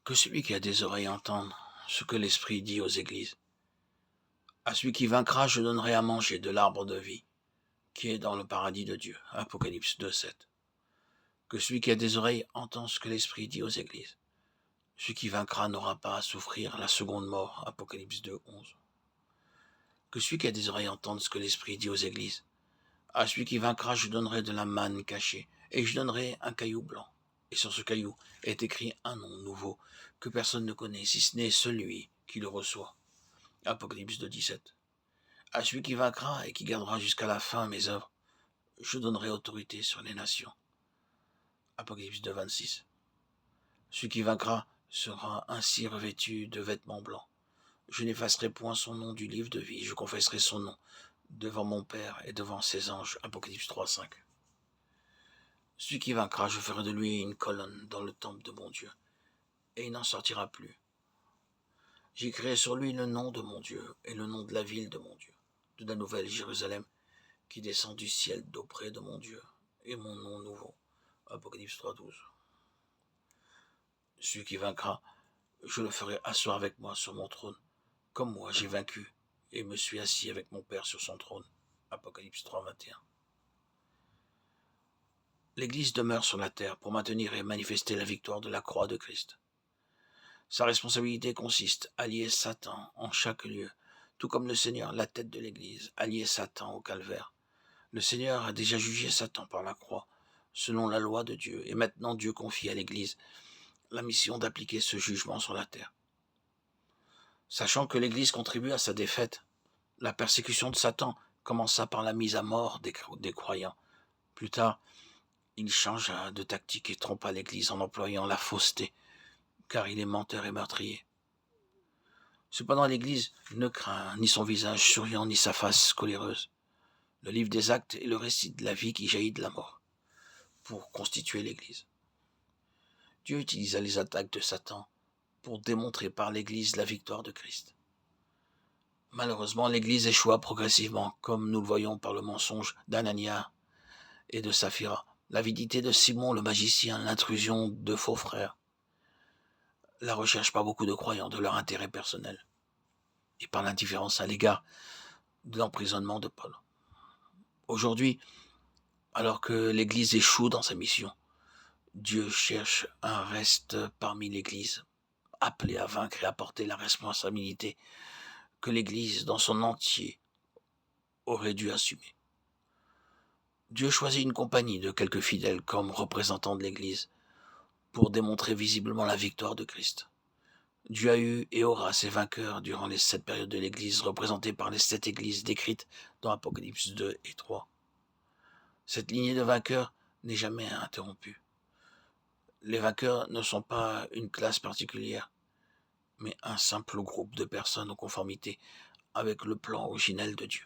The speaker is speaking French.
Que celui qui a des oreilles entende ce que l'Esprit dit aux églises. À celui qui vaincra, je donnerai à manger de l'arbre de vie, qui est dans le paradis de Dieu. Apocalypse 2,7. Que celui qui a des oreilles entende ce que l'Esprit dit aux églises. Celui qui vaincra n'aura pas à souffrir la seconde mort. Apocalypse 2,11. Que celui qui a des oreilles entende ce que l'Esprit dit aux églises. À celui qui vaincra, je donnerai de la manne cachée, et je donnerai un caillou blanc. Et sur ce caillou est écrit un nom nouveau, que personne ne connaît, si ce n'est celui qui le reçoit. Apocalypse 2,17. À celui qui vaincra et qui gardera jusqu'à la fin mes œuvres, je donnerai autorité sur les nations. Apocalypse 2,26. Celui qui vaincra sera ainsi revêtu de vêtements blancs. Je n'effacerai point son nom du livre de vie, je confesserai son nom devant mon Père et devant ses anges. Apocalypse 3,5. Celui qui vaincra, je ferai de lui une colonne dans le temple de mon Dieu, et il n'en sortira plus. J'écrirai sur lui le nom de mon Dieu et le nom de la ville de mon Dieu, de la nouvelle Jérusalem, qui descend du ciel d'auprès de mon Dieu, et mon nom nouveau. Apocalypse 3,12. Celui qui vaincra, je le ferai asseoir avec moi sur mon trône, comme moi j'ai vaincu, et me suis assis avec mon Père sur son trône. Apocalypse 3,21. L'Église demeure sur la terre pour maintenir et manifester la victoire de la croix de Christ. Sa responsabilité consiste à lier Satan en chaque lieu, tout comme le Seigneur, la tête de l'Église, a lié Satan au calvaire. Le Seigneur a déjà jugé Satan par la croix, selon la loi de Dieu, et maintenant Dieu confie à l'Église la mission d'appliquer ce jugement sur la terre. Sachant que l'Église contribue à sa défaite, la persécution de Satan commença par la mise à mort des croyants. Plus tard, il changea de tactique et trompa l'Église en employant la fausseté, car il est menteur et meurtrier. Cependant, l'Église ne craint ni son visage souriant ni sa face coléreuse. Le livre des Actes est le récit de la vie qui jaillit de la mort pour constituer l'Église. Dieu utilisa les attaques de Satan pour démontrer par l'Église la victoire de Christ. Malheureusement, l'Église échoua progressivement, comme nous le voyons par le mensonge d'Anania et de Saphira, l'avidité de Simon le magicien, l'intrusion de faux frères, la recherche par beaucoup de croyants de leur intérêt personnel, et par l'indifférence à l'égard de l'emprisonnement de Paul. Aujourd'hui, alors que l'Église échoue dans sa mission, Dieu cherche un reste parmi l'Église, appelé à vaincre et à porter la responsabilité que l'Église dans son entier aurait dû assumer. Dieu choisit une compagnie de quelques fidèles comme représentants de l'Église pour démontrer visiblement la victoire de Christ. Dieu a eu et aura ses vainqueurs durant les 7 périodes de l'Église, représentées par les 7 églises décrites dans Apocalypse 2 et 3. Cette lignée de vainqueurs n'est jamais interrompue. Les vainqueurs ne sont pas une classe particulière, mais un simple groupe de personnes en conformité avec le plan originel de Dieu.